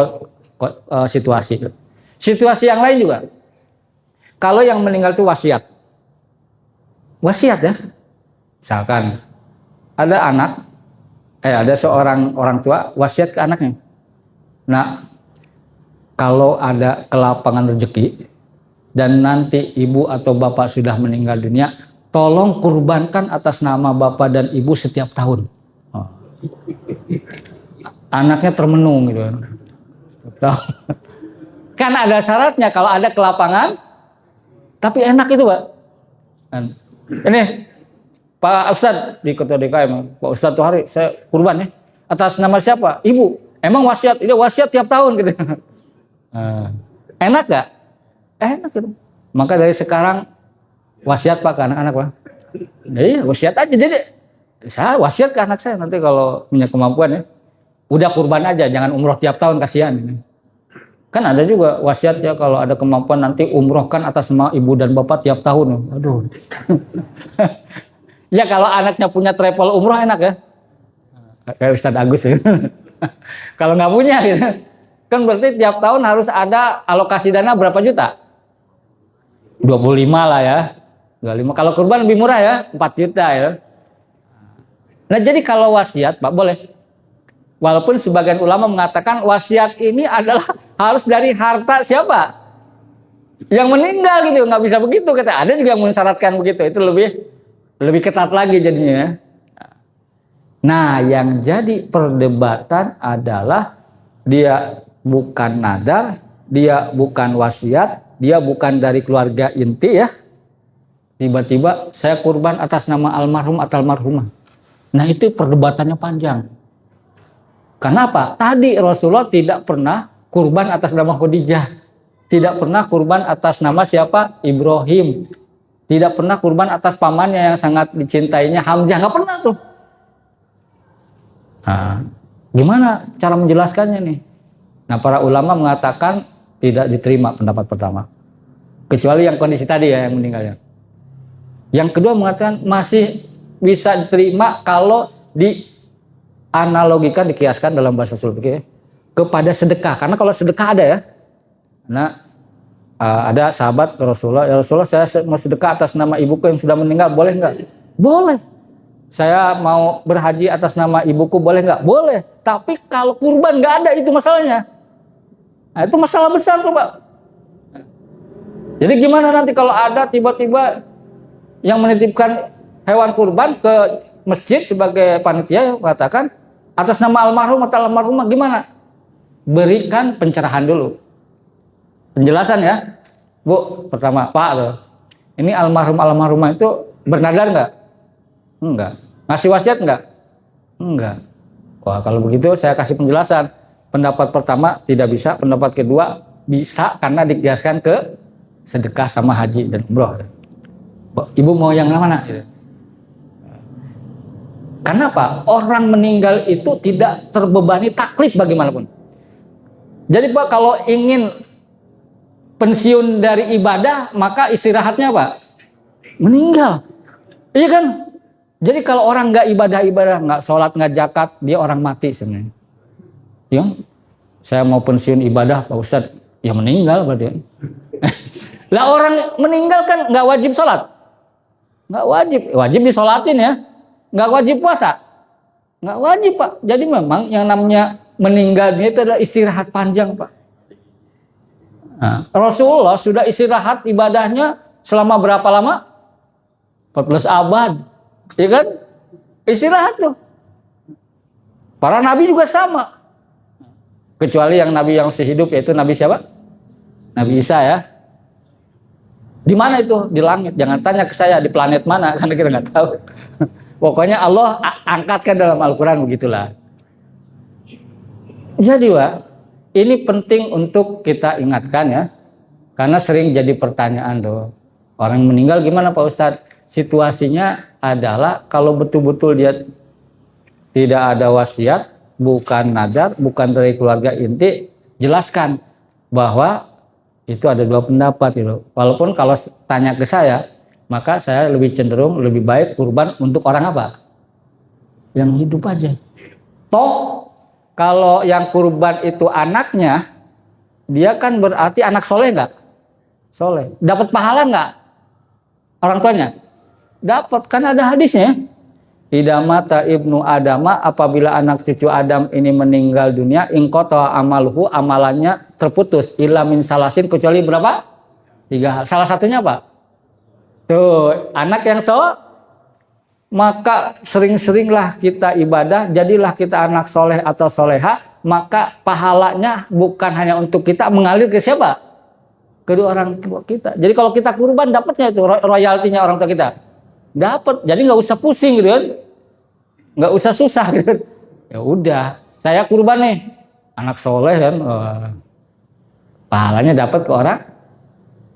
situasi. Situasi yang lain juga. Kalau yang meninggal itu wasiat. Wasiat ya. Misalkan ada seorang orang tua wasiat ke anaknya. Nah, kalau ada kelapangan rezeki dan nanti ibu atau bapak sudah meninggal dunia, tolong kurbankan atas nama bapak dan ibu setiap tahun. Oh. Anaknya termenung gitu. Kan ada syaratnya kalau ada kelapangan, tapi enak itu, Pak. Ini Pak Ustadz di Ketua DKM, Pak Ustadz tuh hari saya kurban ya. Atas nama siapa? Ibu. Emang wasiat? Ini wasiat tiap tahun gitu. Enak gak? Enak gitu. Maka dari sekarang wasiat Pak ke anak-anak, Pak. Iya, wasiat aja. Jadi saya wasiat ke anak saya nanti kalau punya kemampuan ya. Udah kurban aja, jangan umroh tiap tahun, kasihan. Kan ada juga wasiat ya kalau ada kemampuan nanti umrohkan atas nama ibu dan bapak tiap tahun. Aduh. Ya kalau anaknya punya travel umroh enak ya. Kayak Ustadz Agus ya. Kalau nggak punya gitu. Kan berarti tiap tahun harus ada alokasi dana berapa juta? 25 lah ya. 25. Kalau kurban lebih murah ya, 4 juta ya. Nah, jadi kalau wasiat, Pak, boleh. Walaupun sebagian ulama mengatakan wasiat ini adalah harus dari harta siapa? Yang meninggal gitu, nggak bisa begitu kata. Ada juga yang mensyaratkan begitu. Itu lebih ketat lagi jadinya. Nah, yang jadi perdebatan adalah dia bukan nadar, dia bukan wasiat, dia bukan dari keluarga inti ya. Tiba-tiba saya kurban atas nama almarhum atau almarhumah. Nah, itu perdebatannya panjang. Kenapa? Tadi Rasulullah tidak pernah kurban atas nama Khadijah. Tidak pernah kurban atas nama siapa? Ibrahim. Tidak pernah kurban atas pamannya yang sangat dicintainya Hamzah. Nggak pernah tuh. Nah, gimana cara menjelaskannya nih? Nah, para ulama mengatakan tidak diterima pendapat pertama. Kecuali yang kondisi tadi ya yang meninggalnya. Yang kedua mengatakan masih bisa diterima kalau dianalogikan, dikiaskan dalam bahasa usul fikih kepada sedekah. Karena kalau sedekah ada ya. Nah, ada sahabat ke Rasulullah, ya Rasulullah saya mau sedekah atas nama ibuku yang sudah meninggal, boleh nggak? Boleh. Saya mau berhaji atas nama ibuku, boleh nggak? Boleh. Tapi kalau kurban nggak ada, itu masalahnya. Nah, itu masalah besar tuh, Pak. Jadi gimana nanti kalau ada tiba-tiba yang menitipkan hewan kurban ke masjid sebagai panitia yang mengatakan atas nama almarhum atau almarhumah, gimana? Berikan pencerahan dulu. Penjelasan ya. Bu, pertama, Pak, ini almarhumah itu bernadar nggak? Enggak. Ngasih wasiat enggak? Enggak. Wah, kalau begitu saya kasih penjelasan. Pendapat pertama tidak bisa, pendapat kedua bisa karena dikiaskan ke sedekah sama haji dan umroh. Ibu mau yang mana? Kenapa? Orang meninggal itu tidak terbebani taklif bagaimanapun. Jadi Pak, kalau ingin pensiun dari ibadah, maka istirahatnya Pak meninggal. Iya kan? Jadi kalau orang nggak ibadah, nggak sholat, nggak zakat, dia orang mati sebenarnya. Ya, saya mau pensiun ibadah, Pak Ustadz, ya meninggal berarti. Lah orang meninggal kan nggak wajib sholat, nggak wajib disolatin ya, nggak wajib puasa, nggak wajib Pak. Jadi memang yang namanya meninggal itu adalah istirahat panjang Pak. Nah, Rasulullah sudah istirahat ibadahnya selama berapa lama? 14 abad, ya kan? Istirahat tuh. Para nabi juga sama. Kecuali yang nabi yang sehidup, yaitu Nabi siapa? Nabi Isa ya. Di mana itu? Di langit. Jangan tanya ke saya di planet mana, karena kita nggak tahu. Pokoknya Allah angkatkan dalam Al-Quran, begitulah. Jadi Wak, ini penting untuk kita ingatkan ya. Karena sering jadi pertanyaan tuh. Orang meninggal gimana Pak Ustadz? Situasinya adalah kalau betul-betul dia tidak ada wasiat, bukan nazar, bukan dari keluarga inti, jelaskan bahwa itu ada dua pendapat gitu. Walaupun kalau tanya ke saya, maka saya lebih cenderung lebih baik kurban untuk orang apa? Yang hidup aja. Toh kalau yang kurban itu anaknya, dia kan berarti anak soleh nggak? Soleh. Dapat pahala nggak? Orang tuanya? Dapat, kan ada hadisnya. Idza mata ibnu Adama, apabila anak cucu Adam ini meninggal dunia, ingqata amaluhu, amalannya terputus, illa min salasin, kecuali berapa? 3 hal. Salah satunya apa? Tuh, anak yang maka sering-seringlah kita ibadah, jadilah kita anak soleh atau soleha, maka pahalanya bukan hanya untuk kita, mengalir ke siapa? Kedua orang tua kita. Jadi kalau kita kurban, dapatnya itu royaltinya orang tua kita. Dapat, jadi nggak usah pusing gitu kan, nggak usah susah gitu. Ya udah, saya kurban nih, anak soleh kan, pahalanya dapat ke orang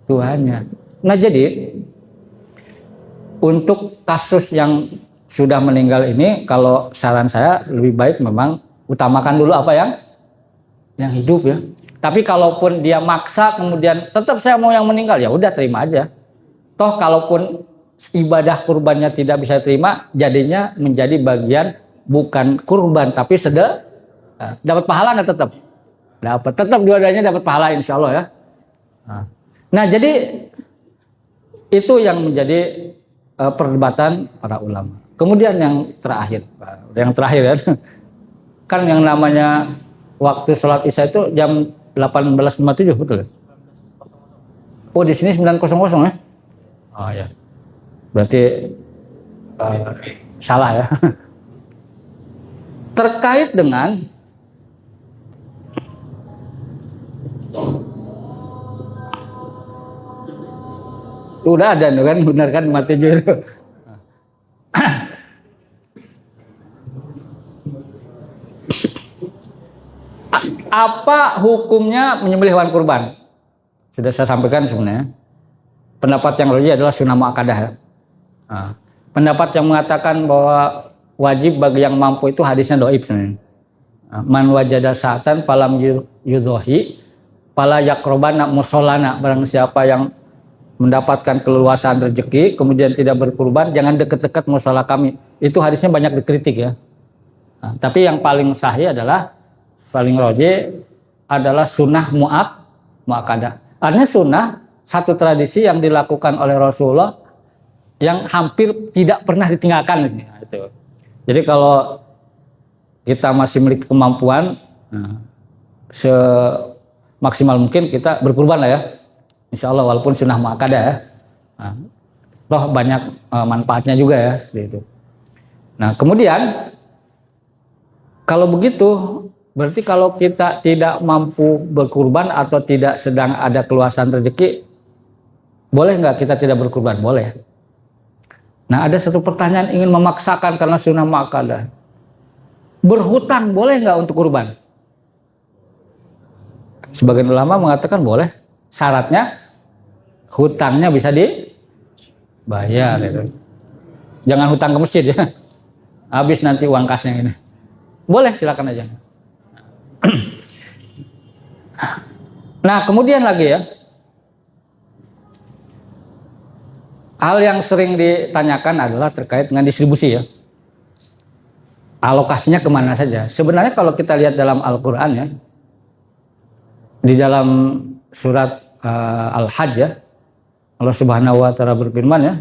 tuanya. Nah jadi untuk kasus yang sudah meninggal ini, kalau saran saya lebih baik memang utamakan dulu apa yang hidup ya. Tapi kalaupun dia maksa kemudian tetap saya mau yang meninggal, ya udah terima aja. Toh kalaupun ibadah kurbannya tidak bisa terima, jadinya menjadi bagian bukan kurban tapi dapat pahala nggak tetap? Dapat, tetap dua-duanya dapat pahala insya Allah ya. Nah jadi itu yang menjadi perdebatan para ulama. Kemudian yang terakhir kan yang namanya waktu sholat isya itu jam 18.57 betul ya? Oh di sini 9.00 ya? Oh ya. Berarti salah ya. Terkait dengan udah ada kan, benar kan mati juru. Apa hukumnya menyembelih hewan kurban? Sudah saya sampaikan sebenarnya. Pendapat yang rajih adalah sunnah muakkadah ya. Pendapat yang mengatakan bahwa wajib bagi yang mampu itu hadisnya dhaif sebenarnya. Man wajada sa'atan falam yudhohi fala yaqrabana musholana, barang siapa yang mendapatkan keleluasaan rezeki kemudian tidak berkurban, jangan dekat-dekat mushola kami. Itu hadisnya banyak dikritik ya. Tapi yang paling sahih adalah, paling rajih adalah sunnah muakkadah. Artinya sunnah, satu tradisi yang dilakukan oleh Rasulullah yang hampir tidak pernah ditinggalkan. Nah, itu. Jadi kalau kita masih memiliki kemampuan, semaksimal mungkin kita berkurban lah ya, insya Allah, walaupun sunnah muakkadah ya. Toh banyak manfaatnya juga ya seperti itu. Nah kemudian kalau begitu berarti kalau kita tidak mampu berkurban atau tidak sedang ada keluasan rezeki, boleh nggak kita tidak berkurban? Boleh. Nah ada satu pertanyaan, ingin memaksakan karena sunnah muakkadah. Berhutang boleh nggak untuk kurban? Sebagian ulama mengatakan boleh. Syaratnya hutangnya bisa dibayar. Gitu. Jangan hutang ke masjid ya. Habis nanti uang kasnya ini. Boleh, silakan aja. Nah kemudian lagi ya, hal yang sering ditanyakan adalah terkait dengan distribusi ya. Alokasinya kemana saja. Sebenarnya kalau kita lihat dalam Al-Quran ya, di dalam surat Al-Hajj ya, Allah Subhanahu wa Ta'ala berfirman ya,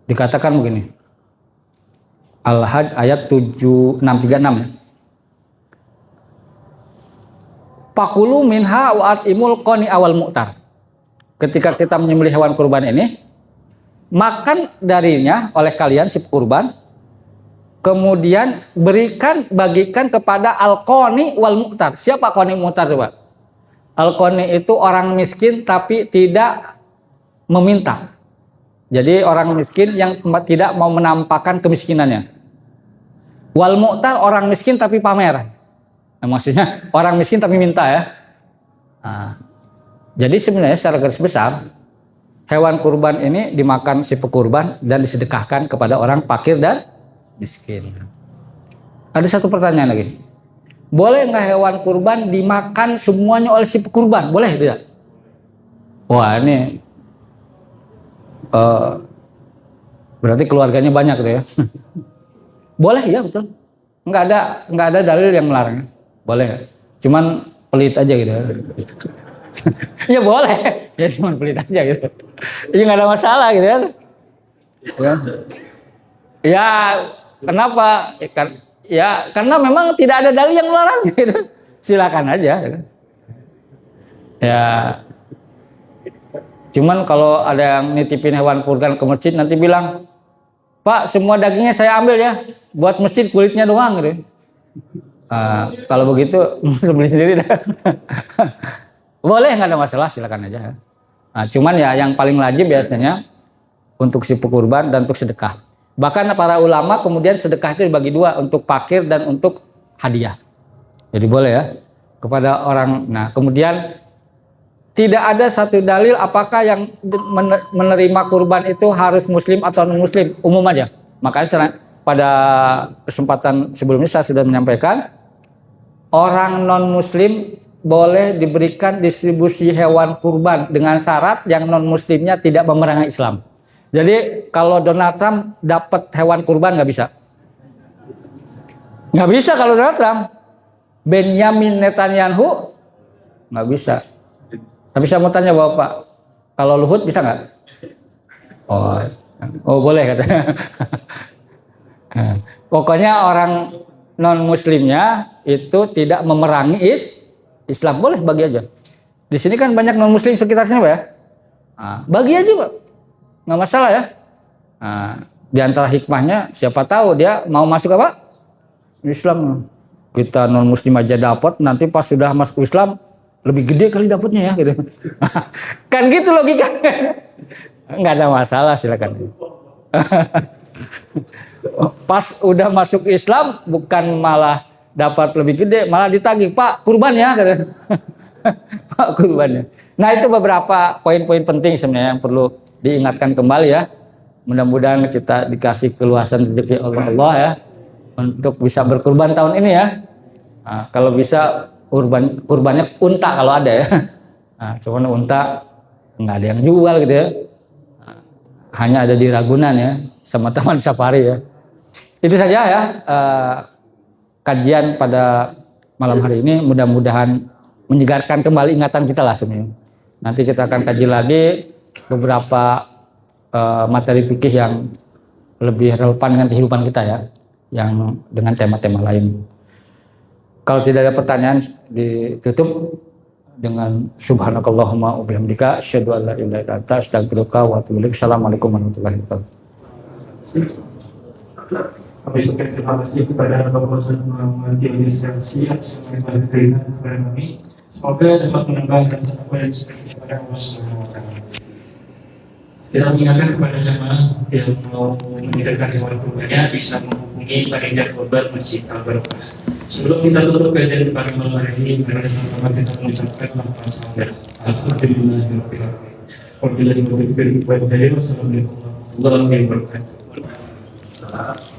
dikatakan begini, Al-Hajj ayat 636 ya. Fakulu minha wa atimul qani awal mu'tar. Ketika kita menyembelih hewan kurban ini, makan darinya oleh kalian si kurban, kemudian bagikan kepada al-qani wal mu'tar. Siapa qani mu'tar coba? Al-qani itu orang miskin tapi tidak meminta. Jadi orang miskin yang tidak mau menampakkan kemiskinannya. Wal mu'tar orang miskin tapi pamer. Nah, maksudnya orang miskin tapi minta ya. Nah, jadi sebenarnya secara garis besar hewan kurban ini dimakan si pekurban dan disedekahkan kepada orang fakir dan miskin. Ada satu pertanyaan lagi. Boleh nggak hewan kurban dimakan semuanya oleh si pekurban? Boleh tidak? Wah ini berarti keluarganya banyak tuh ya. Boleh ya betul. Nggak ada dalil yang melarang. Boleh, cuman pelit aja gitu. Ya boleh, ya cuman pelit aja gitu. Ya nggak ada masalah gitu kan. Ya kenapa? Ya karena memang tidak ada dalil yang melarang gitu. Silakan aja. Gitu. Ya, cuman kalau ada yang nitipin hewan kurban ke masjid nanti bilang, Pak semua dagingnya saya ambil ya, buat masjid kulitnya doang gitu. Kalau begitu beli sendiri dah. Boleh, nggak ada masalah, silakan aja. Nah, cuman ya yang paling wajib biasanya untuk si pekurban dan untuk sedekah. Bahkan para ulama kemudian sedekah itu dibagi dua, untuk fakir dan untuk hadiah. Jadi boleh ya kepada orang. Nah kemudian tidak ada satu dalil apakah yang menerima kurban itu harus muslim atau non muslim, umum aja. Makanya pada kesempatan sebelumnya saya sudah menyampaikan, orang non-muslim boleh diberikan distribusi hewan kurban dengan syarat yang non-muslimnya tidak memerangi Islam. Jadi kalau Donald Trump dapat hewan kurban nggak bisa. Nggak bisa kalau Donald Trump. Benyamin Netanyahu nggak bisa. Tapi saya mau tanya Bapak, kalau Luhut bisa nggak? Oh boleh katanya. Pokoknya orang non-muslimnya itu tidak memerangi Islam, boleh bagi aja. Di sini kan banyak non-muslim sekitar sini Pak ya. Bagi aja Pak, nggak masalah ya. Di antara hikmahnya siapa tahu dia mau masuk apa? Islam. Kita non-muslim aja dapat, nanti pas sudah masuk Islam lebih gede kali dapatnya ya gitu. Kan gitu logikanya. Nggak ada masalah, silakan. Pas udah masuk Islam bukan malah dapat lebih gede, malah ditagih, Pak kurban ya katanya. Pak kurbannya. Nah itu beberapa poin-poin penting sebenarnya yang perlu diingatkan kembali ya. Mudah-mudahan kita dikasih keluasan rezeki Allah ya untuk bisa berkurban tahun ini ya. Nah, kalau bisa kurbannya unta kalau ada ya. Nah, cuman unta nggak ada yang jual gitu ya. Nah, hanya ada di Ragunan ya sama Taman Safari ya. Itu saja ya kajian pada malam hari ini, mudah-mudahan menyegarkan kembali ingatan kita lah sebenarnya. Nanti kita akan kaji lagi beberapa materi fikih yang lebih relevan dengan kehidupan kita ya, yang dengan tema-tema lain. Kalau tidak ada pertanyaan ditutup dengan subhanakallahumma wa bihamdika asyhadu an la ilaha illa anta astaghfiruka wa atubu ilaik. Assalamualaikum warahmatullahi wabarakatuh. Kami ucapkan terima kasih kepada Bapak Muhammad Administrasi atas keringan kepada kami. Semoga dapat menambah rasa kepada kepada Allah Subhanahu wa Ta'ala. Kita mengingatkan kepada jemaah yang mau meninggalkan hewan kurbannya bisa menghubungi panitia kurban Masjid Al-Barokah. Sebelum kita tutup kajian pada malam hari ini, mari sama-sama kita mengucapkan lafaz sahadat. Alhamdulillahirabbil alamin. Wabillahi taufiq wal hidayah. Wassalamualaikum warahmatullahi wabarakatuh.